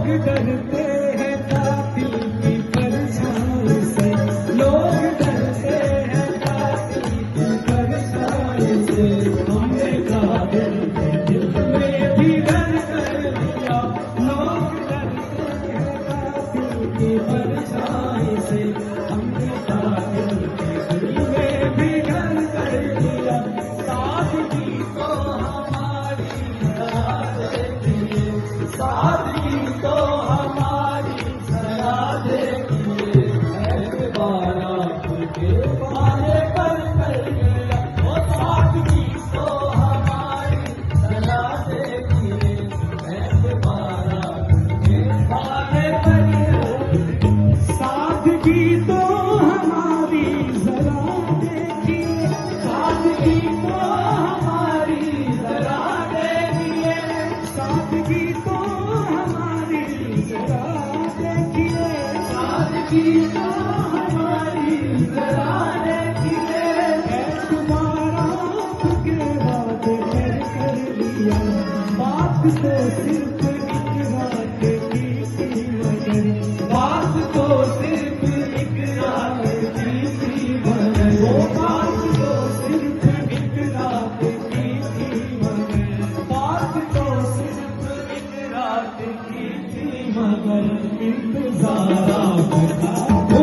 डरते हैं कातिल की परछाई से, लोग डरते हैं कातिल की परछाई से। हमने कातिल के दिल में भी डर कर लिया, लोग डरते हैं कातिल की परछाई से। हमने कातिल के दिल में भी डर कर लिया। सादगी तो हमारी सदा देखिए, सादगी तो हमारी सदा देखिए। ऐतबारा के पाले पर कर गया, वो सादगी तो हमारी सदा देखिए। ऐतबारा के पाले पर सादगी तो हमारी जरा देखिए, सादगी तो हमारी जरा देखिए, सादगी तो हमारी जरा देखिए, सादगी तो हमारी जरा देखिए। ऐतबारा के बात कर लिया, बात तो सिर्फ एक बात की थी मगर, बात तो सिर्फ एक रात की थी मगर, वो बात तो सिर्फ एक रात की थी मगर, बात तो सिर्फ एक रात की थी मगर। इंतजार आपका